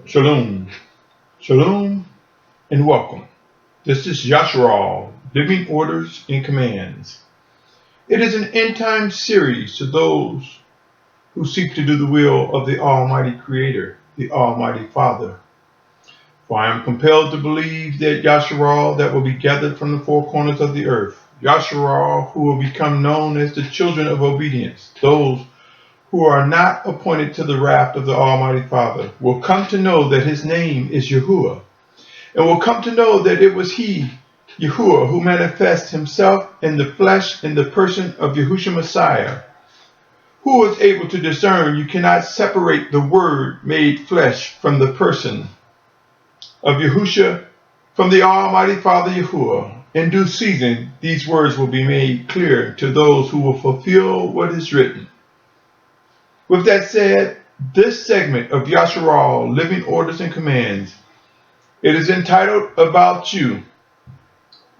Shalom, shalom, and welcome. This is Yashar'al, Living Orders and Commands. It is an end-time series to those who seek to do the will of the Almighty Creator, the Almighty Father. For I am compelled to believe that Yashar'al that will be gathered from the four corners of the earth, Yashar'al who will become known as the children of obedience, those who are not appointed to the wrath of the Almighty Father, will come to know that his name is Yahuwah, and will come to know that it was he, Yahuwah, who manifests himself in the flesh in the person of Yahushua Messiah, who was able to discern you cannot separate the Word made flesh from the person of Yahushua, from the Almighty Father Yahuwah. In due season, these words will be made clear to those who will fulfill what is written. With that said, this segment of Yashar'al, Living Orders and Commands, it is entitled About You,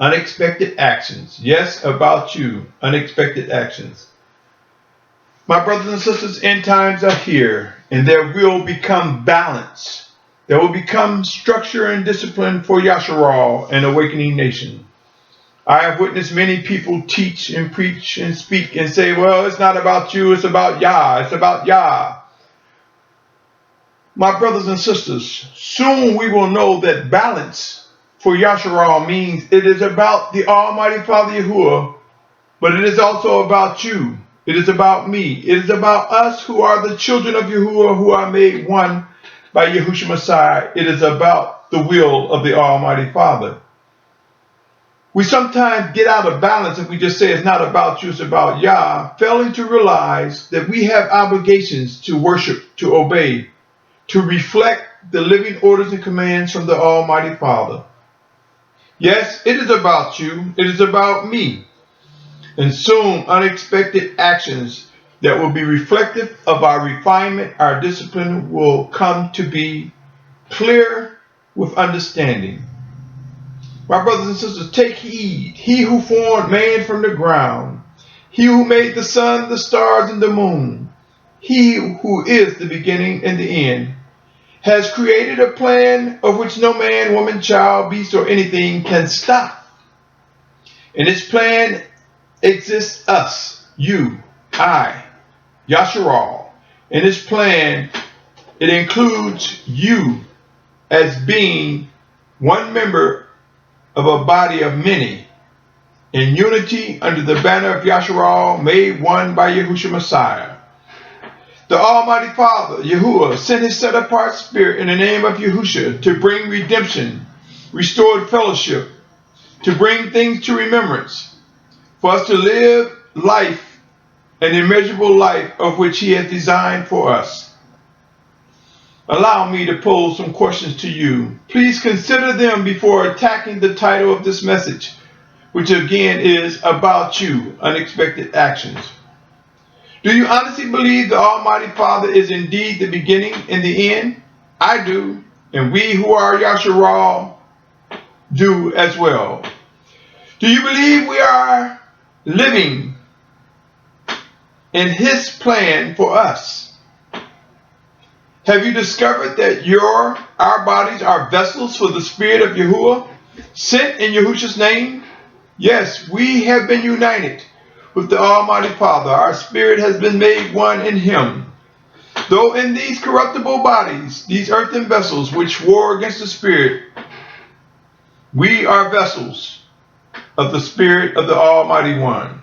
Unexpected Actions. Yes, about you, unexpected actions. My brothers and sisters, end times are here, and there will become balance. There will become structure and discipline for Yashar'al, an awakening nation. I have witnessed many people teach and preach and speak and say, well, it's not about you, it's about Yah, it's about Yah. My brothers and sisters, soon we will know that balance for Yashar'al means it is about the Almighty Father Yahuwah, but it is also about you. It is about me. It is about us who are the children of Yahuwah, who are made one by Yahushua Messiah. It is about the will of the Almighty Father. We sometimes get out of balance if we just say it's not about you, it's about Yah, failing to realize that we have obligations to worship, to obey, to reflect the living orders and commands from the Almighty Father. Yes, it is about you, it is about me. And soon unexpected actions that will be reflective of our refinement, our discipline will come to be clear with understanding. My brothers and sisters, take heed. He who formed man from the ground, he who made the sun, the stars, and the moon, he who is the beginning and the end, has created a plan of which no man, woman, child, beast, or anything can stop. In his plan exists us, you, I, Yashar'al. In his plan, it includes you as being one member of a body of many, in unity under the banner of Yashar'al, made one by Yahushua Messiah. The Almighty Father, Yahuwah, sent his set-apart spirit in the name of Yahushua to bring redemption, restored fellowship, to bring things to remembrance, for us to live life, an immeasurable life of which he has designed for us. Allow me to pose some questions to you. Please consider them before attacking the title of this message, which again is About You, Unexpected Actions. Do you honestly believe the Almighty Father is indeed the beginning and the end? I do, and we who are Yashar'al do as well. Do you believe we are living in his plan for us? Have you discovered that our bodies are vessels for the Spirit of Yahuwah, sent in Yahushua's name? Yes, we have been united with the Almighty Father. Our spirit has been made one in him. Though in these corruptible bodies, these earthen vessels which war against the Spirit, we are vessels of the Spirit of the Almighty One.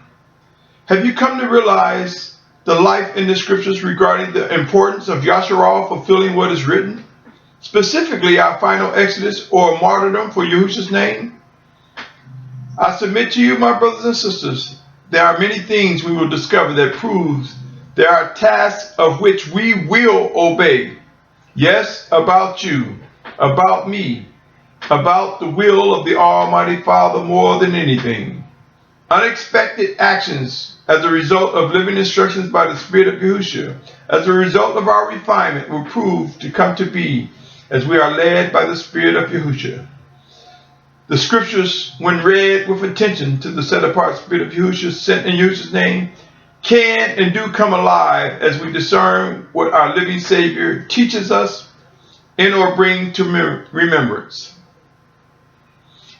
Have you come to realize the life in the scriptures regarding the importance of Yashar'al fulfilling what is written, specifically our final exodus or martyrdom for Yahushua's name? I submit to you, my brothers and sisters, there are many things we will discover that proves there are tasks of which we will obey. Yes, about you, about me, about the will of the Almighty Father more than anything. Unexpected actions as a result of living instructions by the Spirit of Yahushua, as a result of our refinement, will prove to come to be as we are led by the Spirit of Yahushua. The scriptures, when read with attention to the set-apart Spirit of Yahushua sent in Yahushua's name, can and do come alive as we discern what our living Savior teaches us in or bring to remembrance.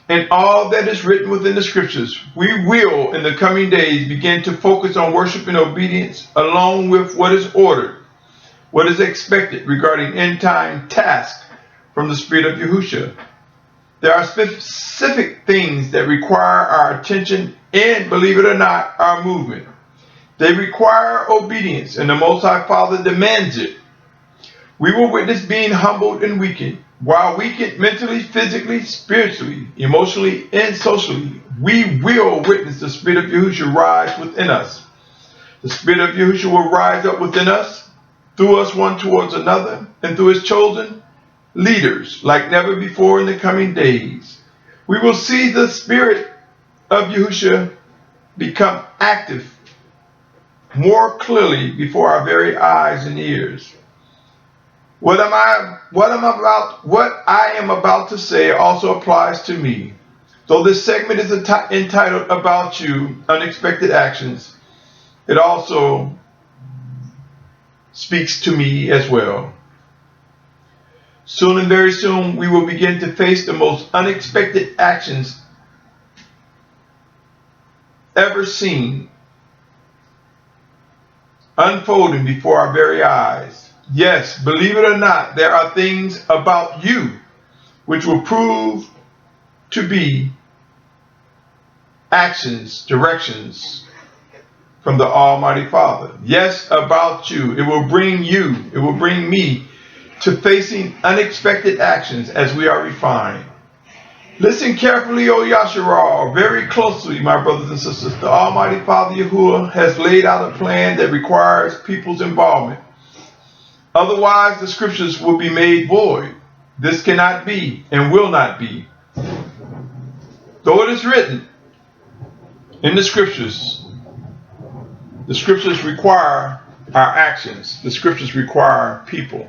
And all that is written within the scriptures, we will in the coming days begin to focus on worship and obedience along with what is ordered, what is expected regarding end time tasks from the Spirit of Yahushua. There are specific things that require our attention and, believe it or not, our movement. They require obedience, and the Most High Father demands it. We will witness being humbled and weakened. While weakened mentally, physically, spiritually, emotionally, and socially, we will witness the Spirit of Yahushua rise within us. The Spirit of Yahushua will rise up within us, through us one towards another, and through his chosen leaders like never before in the coming days. We will see the Spirit of Yahushua become active more clearly before our very eyes and ears. What I am about to say also applies to me. Though this segment is entitled About You, Unexpected Actions, it also speaks to me as well. Soon and very soon, we will begin to face the most unexpected actions ever seen unfolding before our very eyes. Yes, believe it or not, there are things about you which will prove to be actions, directions from the Almighty Father. Yes, about you. It will bring me to facing unexpected actions as we are refined. Listen carefully, O Yashar'al, very closely, my brothers and sisters. The Almighty Father Yahuwah has laid out a plan that requires people's involvement. Otherwise, the scriptures will be made void. This cannot be and will not be. Though it is written in the scriptures require our actions. The scriptures require people.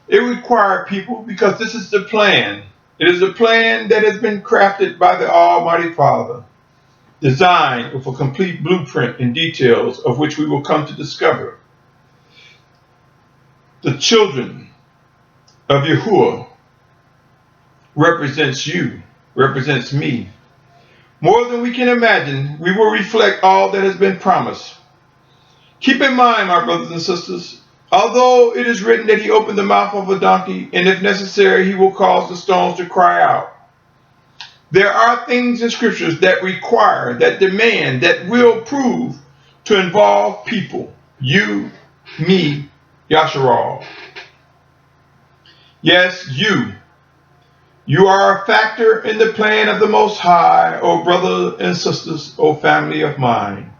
It requires people because this is the plan. It is a plan that has been crafted by the Almighty Father, designed with a complete blueprint and details of which we will come to discover. The children of Yahuwah represents you, represents me. More than we can imagine, we will reflect all that has been promised. Keep in mind, my brothers and sisters, although it is written that he opened the mouth of a donkey, and if necessary, he will cause the stones to cry out. There are things in scriptures that require, that demand, that will prove to involve people. You, me, Yashar'al. Yes, you. You are a factor in the plan of the Most High, O brothers and sisters, O family of mine.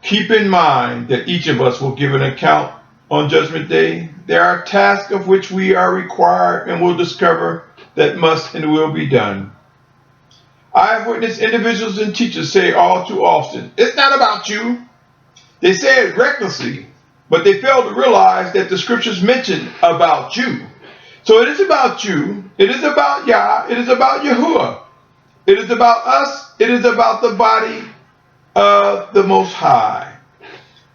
Keep in mind that each of us will give an account on Judgment Day. There are tasks of which we are required and will discover that must and will be done. I have witnessed individuals and teachers say all too often, it's not about you. They say it recklessly, but they fail to realize that the scriptures mention about you. So it is about you. It is about Yah. It is about Yahuwah. It is about us. It is about the body of the Most High.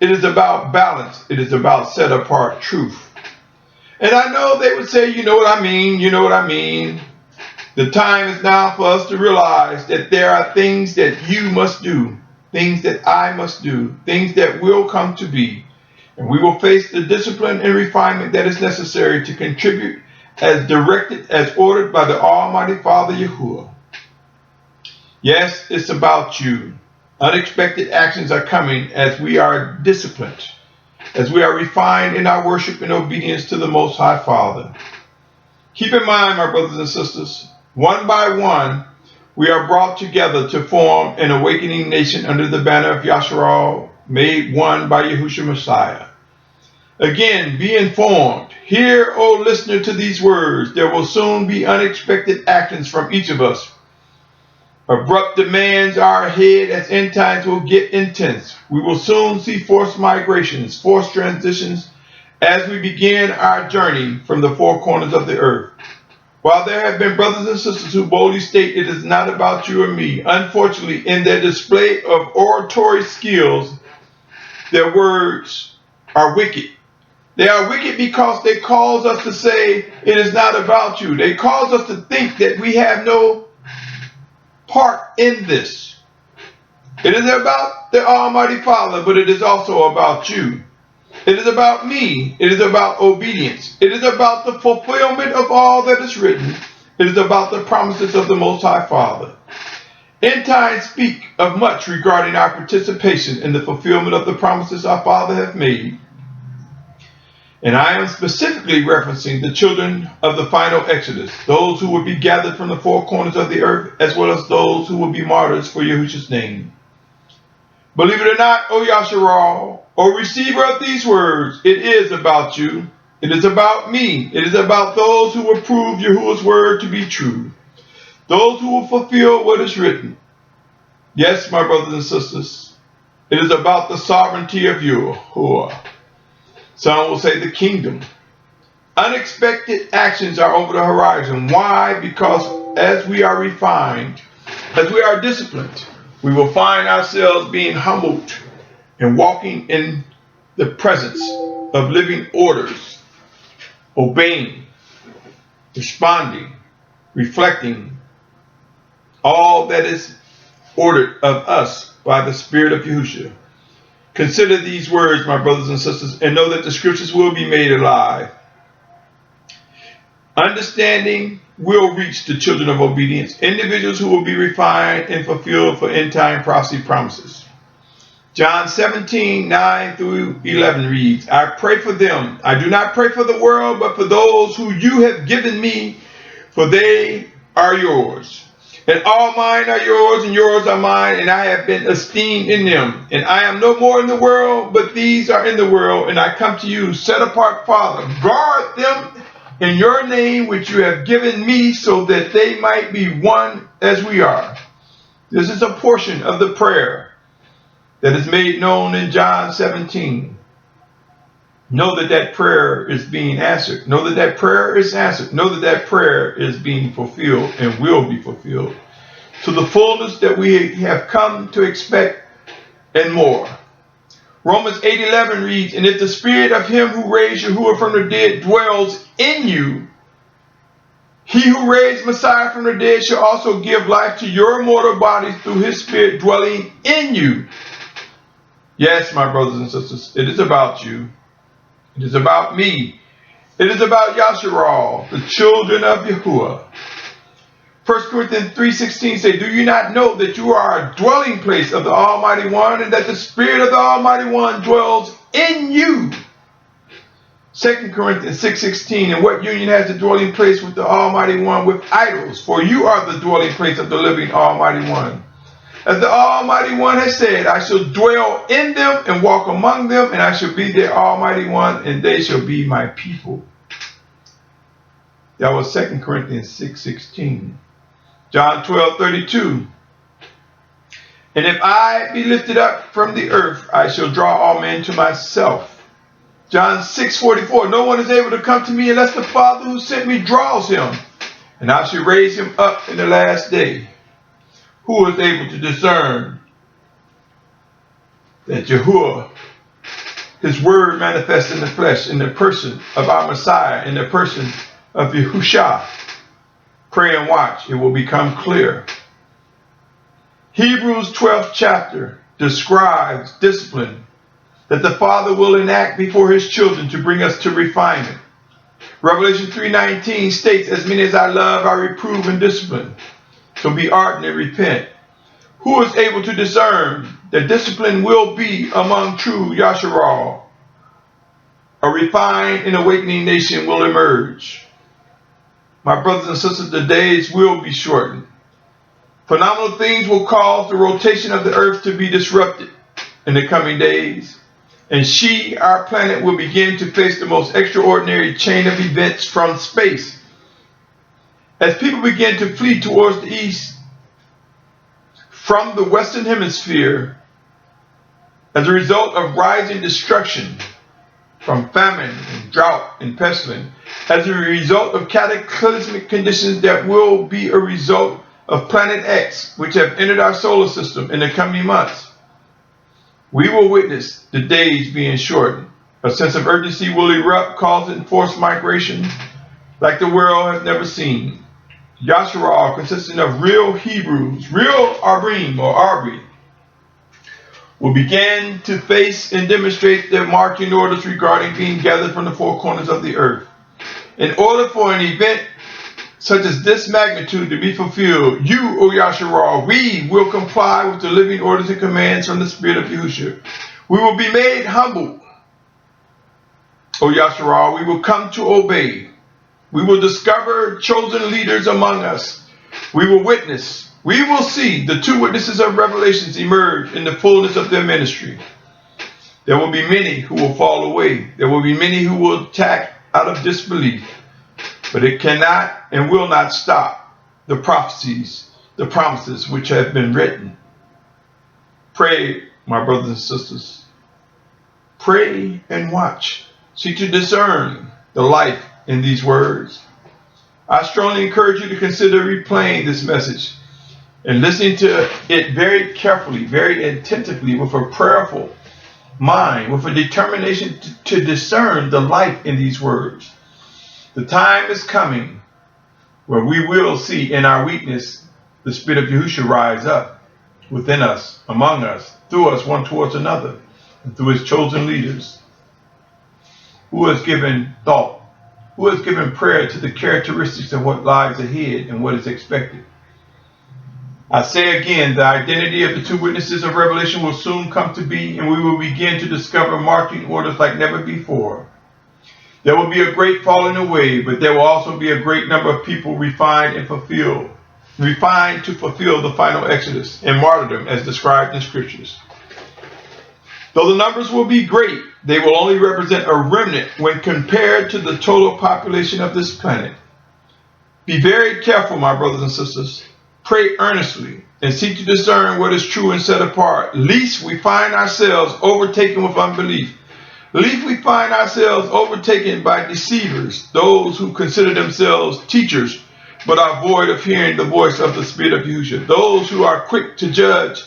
It is about balance. It is about set apart truth. And I know they would say, you know what I mean, you know what I mean. The time is now for us to realize that there are things that you must do, things that I must do, things that will come to be. And we will face the discipline and refinement that is necessary to contribute as directed, as ordered by the Almighty Father Yahuwah. Yes, it's about you. Unexpected actions are coming as we are disciplined, as we are refined in our worship and obedience to the Most High Father. Keep in mind, my brothers and sisters, one by one, we are brought together to form an awakening nation under the banner of Yashar'al, made one by Yahushua Messiah. Again, be informed. Hear, O listener, to these words. There will soon be unexpected actions from each of us. Abrupt demands are ahead as end times will get intense. We will soon see forced migrations, forced transitions as we begin our journey from the four corners of the earth. While there have been brothers and sisters who boldly state it is not about you or me, unfortunately, in their display of oratory skills, their words are wicked. They are wicked because they cause us to say it is not about you. They cause us to think that we have no part in this. It is about the Almighty Father, but it is also about you. It is about me. It is about obedience. It is about the fulfillment of all that is written. It is about the promises of the Most High Father. End times speak of much regarding our participation in the fulfillment of the promises our Father hath made. And I am specifically referencing the children of the final Exodus, those who will be gathered from the four corners of the earth, as well as those who will be martyrs for Yahushua's name. Believe it or not, O Yashar'al, O receiver of these words, it is about you. It is about me. It is about those who will prove Yahuwah's word to be true. Those who will fulfill what is written. Yes, my brothers and sisters, it is about the sovereignty of Yahuwah. Some will say the kingdom. Unexpected actions are over the horizon. Why? Because as we are refined, as we are disciplined, we will find ourselves being humbled and walking in the presence of living orders, obeying, responding, reflecting all that is ordered of us by the Spirit of Yahushua. Consider these words, my brothers and sisters, and know that the scriptures will be made alive. Understanding will reach the children of obedience, individuals who will be refined and fulfilled for end-time prophecy promises. John 17:9 through 11 reads, I pray for them. I do not pray for the world, but for those who you have given me, for they are yours. And all mine are yours, and yours are mine, and I have been esteemed in them. And I am no more in the world, but these are in the world, and I come to you, set apart, Father. Guard them in your name, which you have given me, so that they might be one as we are. This is a portion of the prayer that is made known in John 17. Know that that prayer is being answered. Know that that prayer is answered. Know that that prayer is being fulfilled and will be fulfilled to the fullness that we have come to expect and more. Romans 8:11 reads, and if the spirit of him who raised Yahuwah from the dead dwells in you, he who raised Messiah from the dead shall also give life to your mortal bodies through his spirit dwelling in you. Yes, my brothers and sisters, it is about you. It is about me. It is about Yashar'al, the children of Yahuwah. 1 Corinthians 3:16 says, do you not know that you are a dwelling place of the Almighty One, and that the Spirit of the Almighty One dwells in you? 2 Corinthians 6:16, and what union has the dwelling place with the Almighty One with idols? For you are the dwelling place of the living Almighty One. As the Almighty One has said, I shall dwell in them and walk among them, and I shall be their Almighty One, and they shall be my people. That was 2 Corinthians 6:16. John 12:32. And if I be lifted up from the earth, I shall draw all men to myself. John 6:44. No one is able to come to me unless the Father who sent me draws him, and I shall raise him up in the last day. Who is able to discern that Yahuwah, his word manifests in the flesh, in the person of our Messiah, in the person of Yahushua? Pray and watch, it will become clear. Hebrews 12th chapter describes discipline that the Father will enact before his children to bring us to refinement. Revelation 3:19 states, as many as I love, I reprove and discipline. So be ardent and repent. Who is able to discern that discipline will be among true Yashar'al? A refined and awakening nation will emerge. My brothers and sisters, the days will be shortened. Phenomenal things will cause the rotation of the earth to be disrupted in the coming days. And our planet, will begin to face the most extraordinary chain of events from space. As people begin to flee towards the east from the Western Hemisphere as a result of rising destruction from famine and drought and pestilence, as a result of cataclysmic conditions that will be a result of Planet X, which have entered our solar system in the coming months, we will witness the days being shortened, A sense of urgency will erupt, causing forced migration like the world has never seen. Yashar'al, consisting of real Hebrews, real Arbrim or Arbi, will begin to face and demonstrate their marching orders regarding being gathered from the four corners of the earth. In order for an event such as this magnitude to be fulfilled, you, O Yashar'al, we will comply with the living orders and commands from the Spirit of Yahushua. We will be made humble, O Yashar'al. We will come to obey. We will discover chosen leaders among us. We will witness. We will see the two witnesses of revelations emerge in the fullness of their ministry. There will be many who will fall away. There will be many who will attack out of disbelief. But it cannot and will not stop the prophecies, the promises which have been written. Pray, my brothers and sisters. Pray and watch. Seek to discern the life in these words. I strongly encourage you to consider replaying this message and listening to it very carefully, very attentively, with a prayerful mind, with a determination to discern the life in these words. The time is coming where we will see in our weakness the Spirit of Yahushua rise up within us, among us, through us, one towards another, and through his chosen leaders, who has given thought, who has given prayer to the characteristics of what lies ahead and what is expected. I say again, the identity of the two witnesses of Revelation will soon come to be, and we will begin to discover marching orders like never before. There will be a great falling away, but there will also be a great number of people refined to fulfill the final exodus and martyrdom as described in scriptures. Though the numbers will be great, they will only represent a remnant when compared to the total population of this planet. Be very careful, my brothers and sisters. Pray earnestly and seek to discern what is true and set apart, lest we find ourselves overtaken with unbelief. Lest we find ourselves overtaken by deceivers, those who consider themselves teachers, but are void of hearing the voice of the Spirit of Yahushua. Those who are quick to judge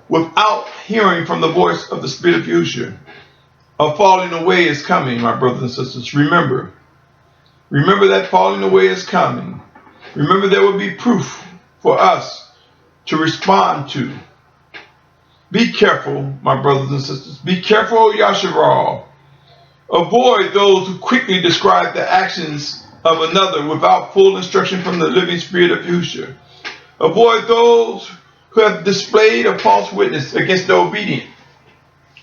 without hearing from the voice of the Spirit of Yahushua. A falling away is coming, my brothers and sisters. Remember that falling away is coming. Remember there will be proof for us to respond to. Be careful, my brothers and sisters. Be careful, O Yashar'al. Avoid those who quickly describe the actions of another without full instruction from the living Spirit of Yahushua. Avoid those who have displayed a false witness against the obedient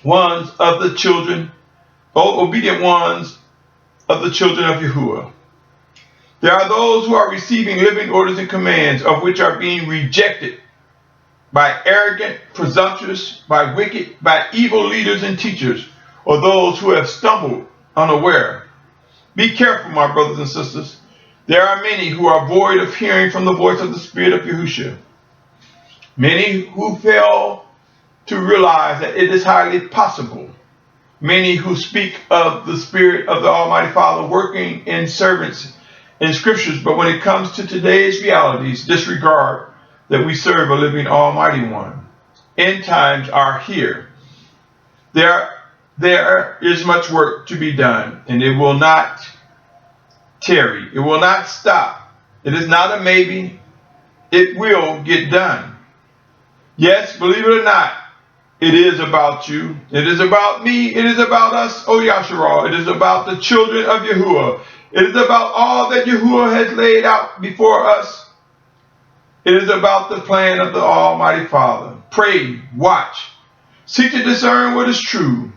ones of the children of Yahuwah. There are those who are receiving living orders and commands, of which are being rejected by arrogant, presumptuous, by wicked, by evil leaders and teachers, or those who have stumbled unaware. Be careful, my brothers and sisters. There are many who are void of hearing from the voice of the Spirit of Yahushua. Many who fail to realize that it is highly possible. Many who speak of the Spirit of the Almighty Father working in servants in scriptures, but when it comes to today's realities, disregard that we serve a living Almighty One. End times are here. There is much work to be done, and it will not tarry. It will not stop. It is not a maybe. It will get done. Yes, believe it or not, it is about you. It is about me. It is about us, O Yashar'al. It is about the children of Yahuwah. It is about all that Yahuwah has laid out before us. It is about the plan of the Almighty Father. Pray, watch, seek to discern what is true.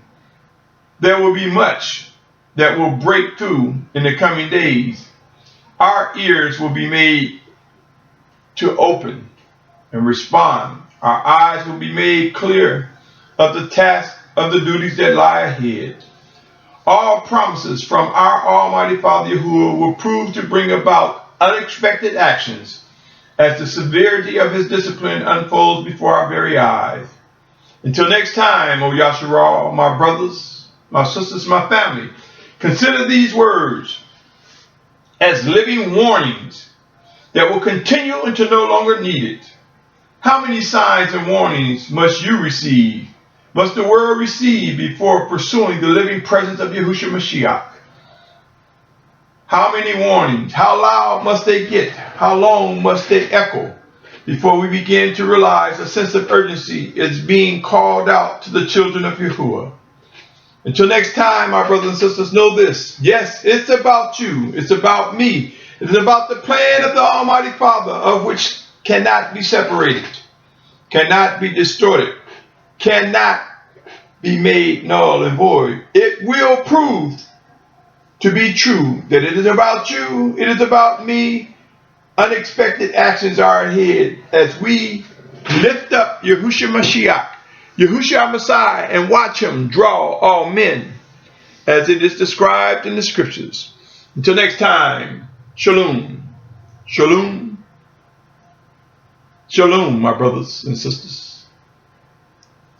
There will be much that will break through in the coming days. Our ears will be made to open and respond. Our eyes will be made clear of the task of the duties that lie ahead. All promises from our Almighty Father Yahuwah will prove to bring about unexpected actions as the severity of his discipline unfolds before our very eyes. Until next time, O Yashar'al, my brothers, my sisters, my family, consider these words as living warnings that will continue until no longer needed. How many signs and warnings must you receive must the world receive before pursuing the living presence of Yahushua Mashiach? How many warnings? How loud must they get? How long must they echo before we begin to realize a sense of urgency is being called out to the children of Yahuwah? Until next time, my brothers and sisters, know this. Yes, it's about you. It's about me. It's about the plan of the Almighty Father, of which cannot be separated, cannot be distorted, cannot be made null and void. It will prove to be true that it is about you, it is about me. Unexpected actions are ahead as we lift up Yahushua Mashiach, Yahushua Messiah, and watch him draw all men as it is described in the scriptures. Until next time, shalom, shalom, shalom, my brothers and sisters.